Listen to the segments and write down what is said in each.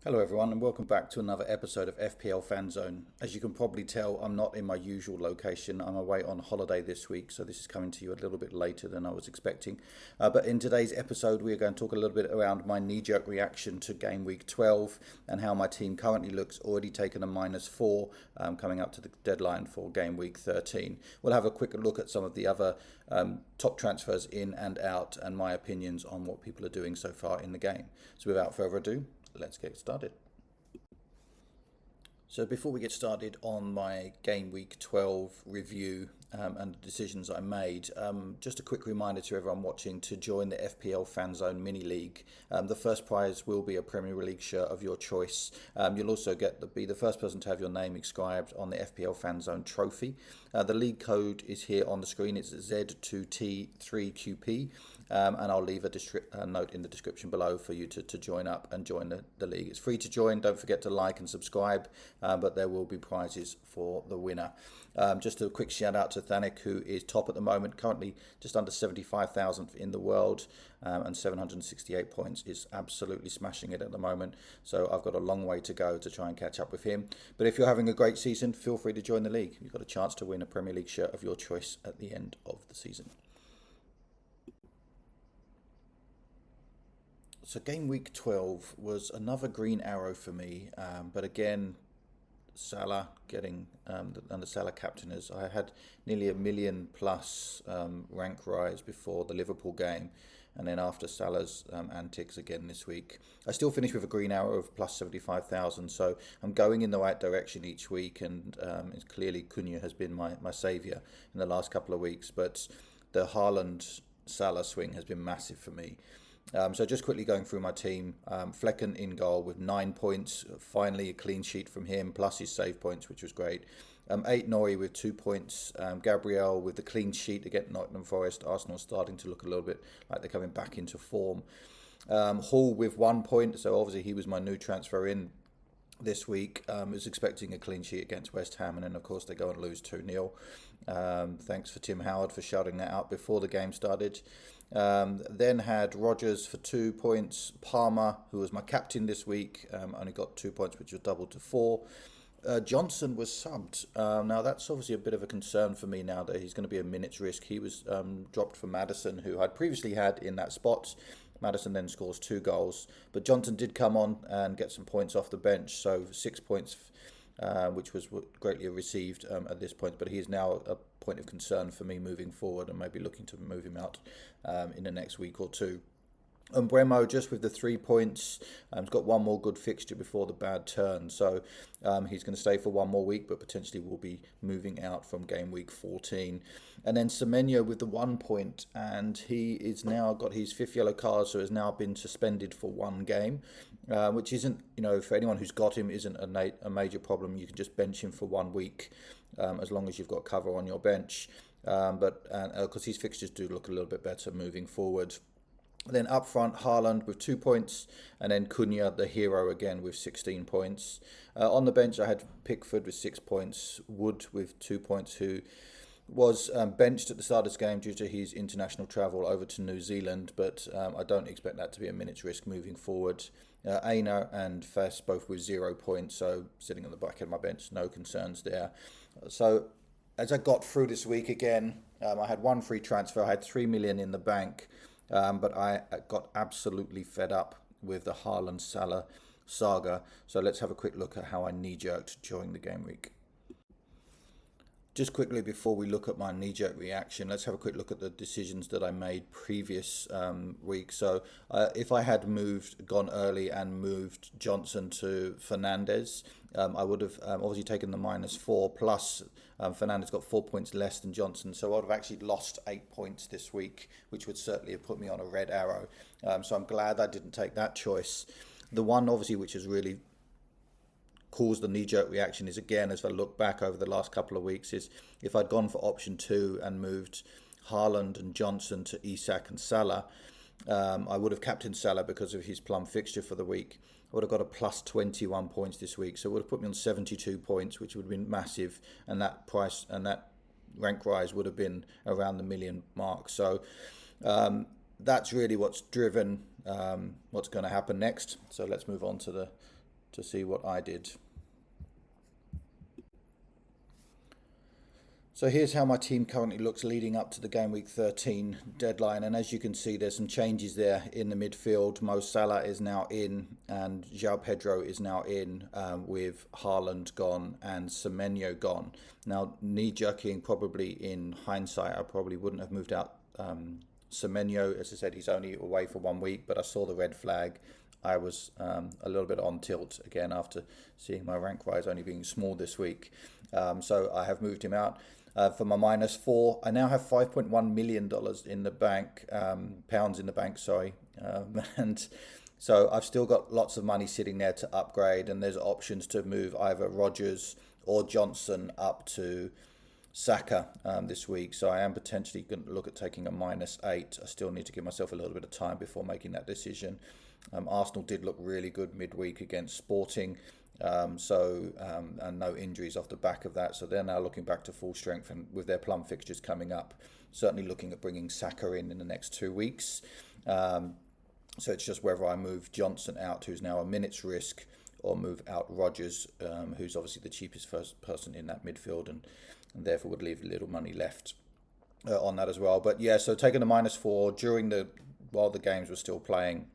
Hello everyone and welcome back to another episode of FPL Fan Zone. As you can probably tell, I'm not in my usual location. I'm away on holiday this week, so this is coming to you a little bit later than I was expecting. But in today's episode, we are going to talk a little bit around my knee-jerk reaction to game week 12 and how my team currently looks, already taken a -4 coming up to the deadline for game week 13. We'll have a quick look at some of the other top transfers in and out and my opinions on what people are doing so far in the game. So without further ado, let's get started. So before we get started on my game week 12 review and the decisions I made, just a quick reminder to everyone watching to join the FPL Fan Zone Mini League. The first prize will be a Premier League shirt of your choice. You'll also be the first person to have your name inscribed on the FPL Fan Zone trophy. The league code is here on the screen. It's Z2T3QP. And I'll leave a note in the description below for you to join up and join the league. It's free to join. Don't forget to like and subscribe, but there will be prizes for the winner. Just a quick shout out to Thanik, who is top at the moment, currently just under 75,000 in the world and 768 points. Is absolutely smashing it at the moment. So I've got a long way to go to try and catch up with him. But if you're having a great season, feel free to join the league. You've got a chance to win a Premier League shirt of your choice at the end of the season. So game week 12 was another green arrow for me, but again, Salah getting under Salah captainers. I had nearly a million plus rank rise before the Liverpool game, and then after Salah's antics again this week, I still finished with a green arrow of plus 75,000. So I'm going in the right direction each week, and it's clearly Cunha has been my saviour in the last couple of weeks, but the Haaland Salah swing has been massive for me. So just quickly going through my team, Flecken in goal with 9 points, finally a clean sheet from him, plus his save points, which was great. 8 Norrie with 2 points, Gabriel with the clean sheet against Nottingham Forest. Arsenal starting to look a little bit like they're coming back into form. Hall with 1 point, so obviously he was my new transfer in this week. Was expecting a clean sheet against West Ham, and then of course they go and lose 2-0. Thanks for Tim Howard for shouting that out before the game started. Then had Rodgers for 2 points. Palmer, who was my captain this week, only got 2 points, which was doubled to 4. Johnson was subbed. Now that's obviously a bit of a concern for me now that he's going to be a minute's risk. He was dropped for Maddison, who I'd previously had in that spot. Maddison then scores 2 goals, but Johnson did come on and get some points off the bench, so 6 points, which was greatly received at this point. But he is now a point of concern for me moving forward, and maybe looking to move him out in the next week or two. And Bremo just with the 3 points, he's got one more good fixture before the bad turn, so he's going to stay for one more week, but potentially will be moving out from game week 14. And then Semenyo with the 1 point, and he is now got his 5th yellow card, so has now been suspended for one game, which isn't, for anyone who's got him, isn't a major problem. You can just bench him for 1 week, as long as you've got cover on your bench. But because his fixtures do look a little bit better moving forward. Then up front, Haaland with 2 points, and then Cunha, the hero, again with 16 points. On the bench, I had Pickford with 6 points, Wood with 2 points, who was benched at the start of this game due to his international travel over to New Zealand, but I don't expect that to be a minute's risk moving forward. Aina and Fess both with 0 points, so sitting on the back of my bench, no concerns there. So as I got through this week again, I had one free transfer, I had 3 million in the bank. But I got absolutely fed up with the Haaland Salah saga. So let's have a quick look at how I knee-jerked during the game week. Just quickly before we look at my knee-jerk reaction, let's have a quick look at the decisions that I made previous week. So if I had gone early and moved Johnson to Fernandes, I would have obviously taken the -4 plus Fernandes got 4 points less than Johnson. So I would have actually lost 8 points this week, which would certainly have put me on a red arrow. So I'm glad I didn't take that choice. The one obviously which has really caused the knee-jerk reaction is, again, as I look back over the last couple of weeks, is if I'd gone for option 2 and moved Haaland and Johnson to Isak and Salah, I would have captained Salah because of his plum fixture for the week. I would have got a plus 21 points this week, so it would have put me on 72 points, which would have been massive, and that price and that rank rise would have been around the million mark. So that's really what's driven what's going to happen next. So let's move on to the to see what I did. So here's how my team currently looks leading up to the game week 13 deadline. And as you can see, there's some changes there in the midfield. Mo Salah is now in and João Pedro is now in, with Haaland gone and Semenyo gone. Now, knee-jerking, probably in hindsight, I probably wouldn't have moved out Semenyo. As I said, he's only away for 1 week, but I saw the red flag. I was a little bit on tilt again after seeing my rank rise only being small this week. So I have moved him out. For my -4, I now have $5.1 million in the bank, pounds in the bank, sorry. And so I've still got lots of money sitting there to upgrade, and there's options to move either Rodgers or Johnson up to Saka this week. So I am potentially going to look at taking a -8. I still need to give myself a little bit of time before making that decision. Arsenal did look really good midweek against Sporting. And no injuries off the back of that. So they're now looking back to full strength, and with their plum fixtures coming up, certainly looking at bringing Saka in the next 2 weeks. So it's just whether I move Johnson out, who's now a minute's risk, or move out Rodgers, who's obviously the cheapest first person in that midfield, and therefore would leave a little money left on that as well. But yeah, so taking a -4 while the games were still playing,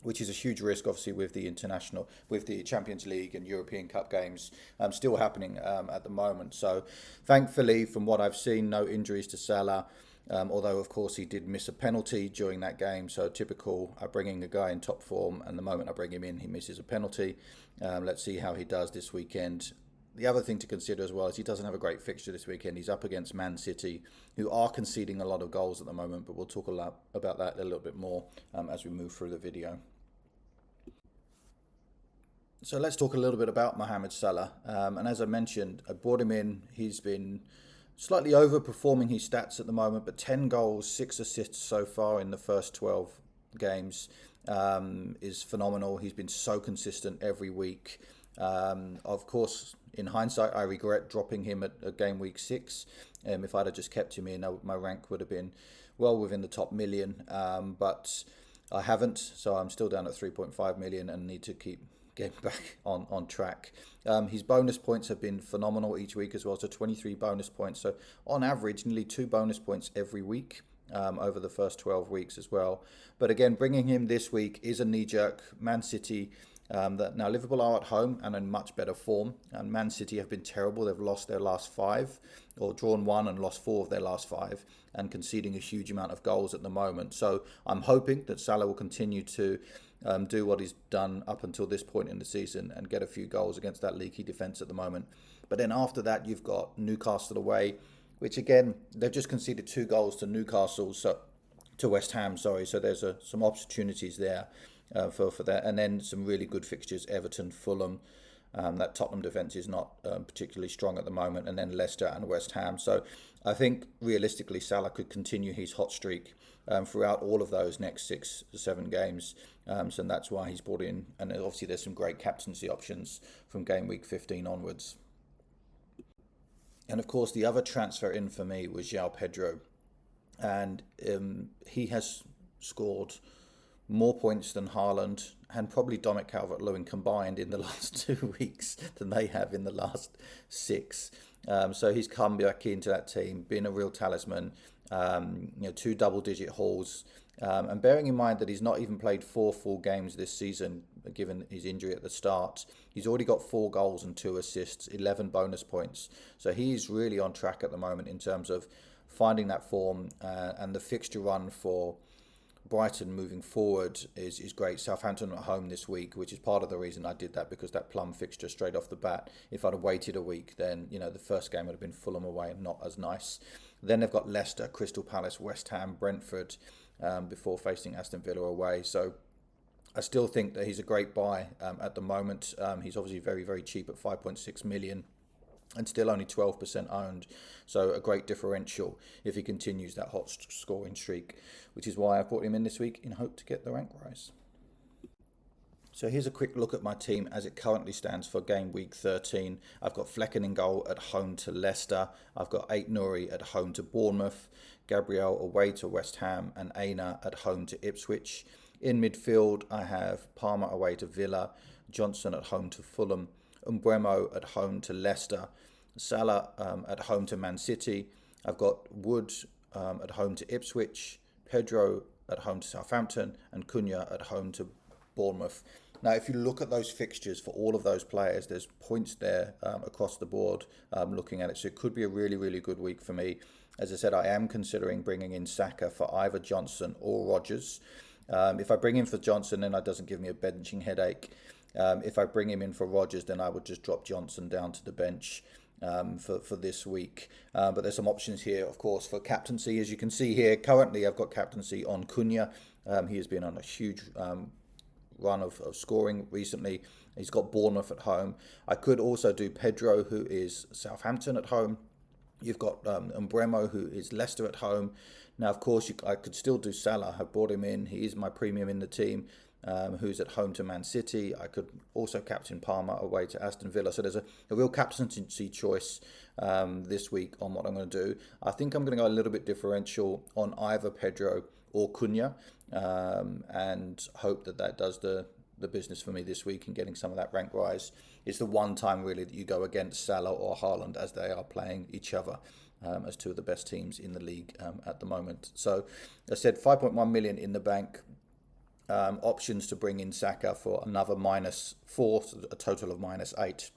which is a huge risk, obviously, with the Champions League and European Cup games still happening at the moment. So thankfully, from what I've seen, no injuries to Salah, although, of course, he did miss a penalty during that game. So typical, I bring in a guy in top form, and the moment I bring him in, he misses a penalty. Let's see how he does this weekend. The other thing to consider as well is he doesn't have a great fixture this weekend. He's up against Man City, who are conceding a lot of goals at the moment, but we'll talk a lot about that a little bit more as we move through the video. So let's talk a little bit about Mohamed Salah. And as I mentioned, I brought him in. He's been slightly overperforming his stats at the moment, but 10 goals, 6 assists so far in the first 12 games is phenomenal. He's been so consistent every week. Of course, in hindsight, I regret dropping him at game week 6. If I'd have just kept him in, my rank would have been well within the top million. But I haven't, so I'm still down at 3.5 million and need to keep getting back on track. His bonus points have been phenomenal each week as well, so 23 bonus points. So on average, nearly 2 bonus points every week over the first 12 weeks as well. But again, bringing him this week is a knee-jerk. Man City, that now Liverpool are at home and in much better form. And Man City have been terrible. They've lost their last 5, or drawn 1 and lost 4 of their last 5, and conceding a huge amount of goals at the moment. So I'm hoping that Salah will continue to do what he's done up until this point in the season and get a few goals against that leaky defence at the moment. But then after that, you've got Newcastle away, which again, they've just conceded 2 goals to Newcastle, to West Ham, sorry. So there's some opportunities there for that. And then some really good fixtures, Everton, Fulham. That Tottenham defence is not particularly strong at the moment, and then Leicester and West Ham. So I think realistically Salah could continue his hot streak throughout all of those next 6 to 7 games. So that's why he's brought in. And obviously there's some great captaincy options from game week 15 onwards. And of course the other transfer in for me was João Pedro. And he has scored more points than Haaland and probably Dominic Calvert-Lewin combined in the last 2 weeks than they have in the last 6. So he's come back into that team, been a real talisman. 2 double-digit hauls, and bearing in mind that he's not even played 4 full games this season, given his injury at the start, he's already got 4 goals and 2 assists, 11 bonus points. So he's really on track at the moment in terms of finding that form, and the fixture run for Brighton moving forward is great. Southampton at home this week, which is part of the reason I did that, because that plum fixture straight off the bat. If I'd have waited a week, then the first game would have been Fulham away and not as nice. Then they've got Leicester, Crystal Palace, West Ham, Brentford before facing Aston Villa away. So I still think that he's a great buy at the moment. He's obviously very, very cheap at 5.6 million. And still only 12% owned, so a great differential if he continues that hot scoring streak, which is why I brought him in this week in hope to get the rank rise. So here's a quick look at my team as it currently stands for game week 13. I've got Flecken in goal at home to Leicester. I've got Ait-Nouri at home to Bournemouth, Gabriel away to West Ham, and Aina at home to Ipswich. In midfield, I have Palmer away to Villa, Johnson at home to Fulham, Umbremo at home to Leicester, Salah at home to Man City. I've got Wood at home to Ipswich, Pedro at home to Southampton, and Cunha at home to Bournemouth. Now, if you look at those fixtures for all of those players, there's points there across the board looking at it. So it could be a really, really good week for me. As I said, I am considering bringing in Saka for either Johnson or Rodgers. If I bring him for Johnson, then that doesn't give me a benching headache. If I bring him in for Rodgers, then I would just drop Johnson down to the bench for this week. But there's some options here, of course, for captaincy. As you can see here, currently I've got captaincy on Cunha. He has been on a huge run of scoring recently. He's got Bournemouth at home. I could also do Pedro, who is Southampton at home. You've got Umbremo, who is Leicester at home. Now, of course, I could still do Salah. I brought him in. He is my premium in the team, who's at home to Man City. I could also captain Palmer away to Aston Villa. So there's a real captaincy choice this week on what I'm going to do. I think I'm going to go a little bit differential on either Pedro or Cunha, and hope that does the business for me this week in getting some of that rank rise. It's the one time really that you go against Salah or Haaland, as they are playing each other as two of the best teams in the league at the moment. So I said 5.1 million in the bank. Options to bring in Saka for another -4, so a total of -8.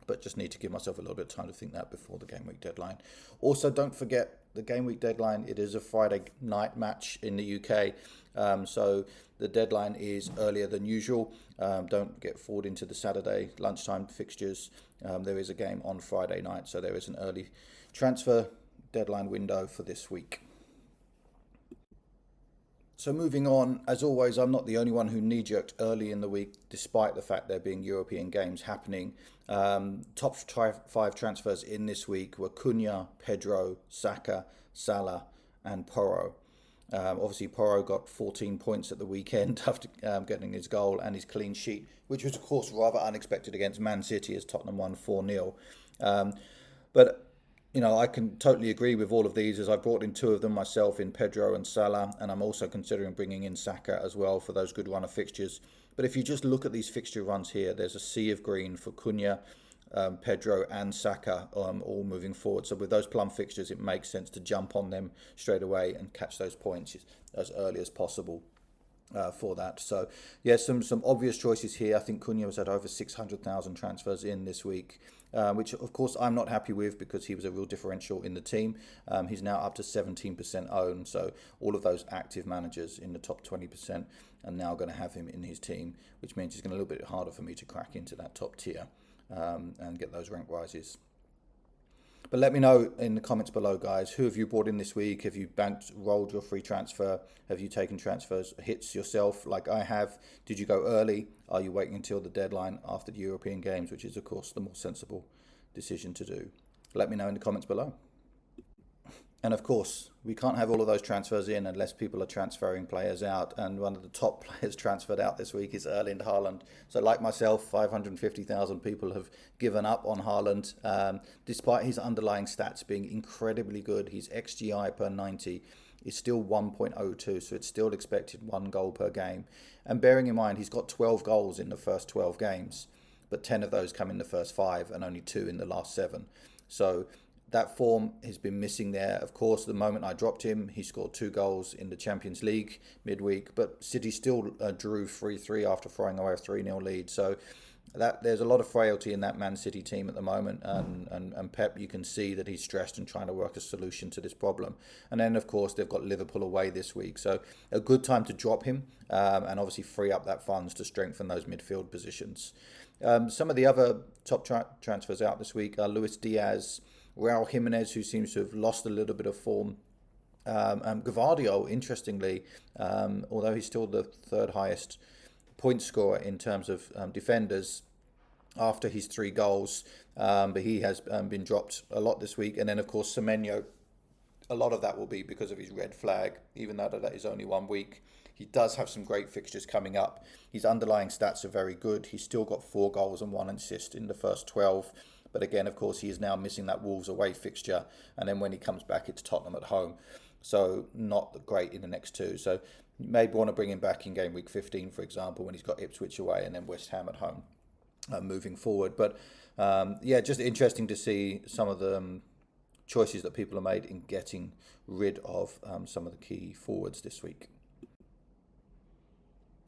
But just need to give myself a little bit of time to think that before the game week deadline. Also, don't forget the game week deadline. It is a Friday night match in the UK. So the deadline is earlier than usual. Don't get forward into the Saturday lunchtime fixtures. There is a game on Friday night, so there is an early transfer deadline window for this week. So moving on, as always, I'm not the only one who knee-jerked early in the week, despite the fact there being European games happening. Top 5 transfers in this week were Cunha, Pedro, Saka, Salah, and Porro. Obviously, Porro got 14 points at the weekend after getting his goal and his clean sheet, which was, of course, rather unexpected against Man City as Tottenham won 4-0. But I can totally agree with all of these, as I brought in 2 of them myself in Pedro and Salah, and I'm also considering bringing in Saka as well for those good run of fixtures. But if you just look at these fixture runs here, there's a sea of green for Cunha, Pedro and Saka all moving forward. So with those plum fixtures, it makes sense to jump on them straight away and catch those points as early as possible. For that. So yeah, some obvious choices here. I think Cunha was had over 600,000 transfers in this week, which of course I'm not happy with, because he was a real differential in the team. He's now up to 17% owned, so all of those active managers in the top 20% are now going to have him in his team, which means it's going to be a little bit harder for me to crack into that top tier and get those rank rises. But let me know in the comments below, guys. Who have you brought in this week? Have you rolled your free transfer? Have you taken transfers hits yourself like I have? Did you go early? Are you waiting until the deadline after the European games, which is, of course, the more sensible decision to do? Let me know in the comments below. And of course, we can't have all of those transfers in unless people are transferring players out. And one of the top players transferred out this week is Erling Haaland. So like myself, 550,000 people have given up on Haaland, despite his underlying stats being incredibly good. His XGI per 90 is still 1.02, so it's still expected 1 goal per game. And bearing in mind, he's got 12 goals in the first 12 games, but 10 of those come in the first 5 and only 2 in the last 7. So that form has been missing there. Of course, the moment I dropped him, he scored 2 goals in the Champions League midweek, but City still drew 3-3 after throwing away a 3-0 lead. So there's a lot of frailty in that Man City team at the moment, and Pep, you can see that he's stressed and trying to work a solution to this problem. And then, of course, they've got Liverpool away this week, so a good time to drop him and obviously free up that funds to strengthen those midfield positions. Some of the other top transfers out this week are Luis Diaz, Raul Jimenez, who seems to have lost a little bit of form. Gvardiol, interestingly, although he's still the 3rd highest point scorer in terms of defenders after his 3 goals, but he has been dropped a lot this week. And then, of course, Semenyo, a lot of that will be because of his red flag, even though that is only 1 week. He does have some great fixtures coming up. His underlying stats are very good. He's still got 4 goals and 1 assist in the first 12. But again, of course, he is now missing that Wolves away fixture. And then when he comes back, it's Tottenham at home. So not great in the next 2. So You may want to bring him back in game week 15, for example, when he's got Ipswich away and then West Ham at home moving forward. But yeah, just interesting to see some of the choices that people have made in getting rid of some of the key forwards this week.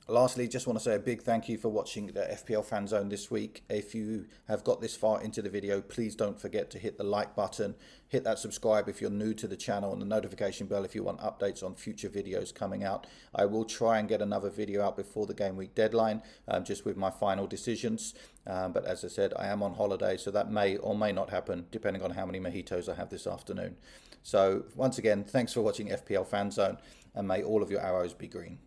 Lastly, just want to say a big thank you for watching the FPL Fan Zone this week. If you have got this far into the video, please don't forget to hit the like button, hit that subscribe if you're new to the channel, and the notification bell if you want updates on future videos coming out. I will try and get another video out before the game week deadline, just with my final decisions. But as I said, I am on holiday, so that may or may not happen depending on how many mojitos I have this afternoon. So once again, thanks for watching FPL Fan Zone, and may all of your arrows be green.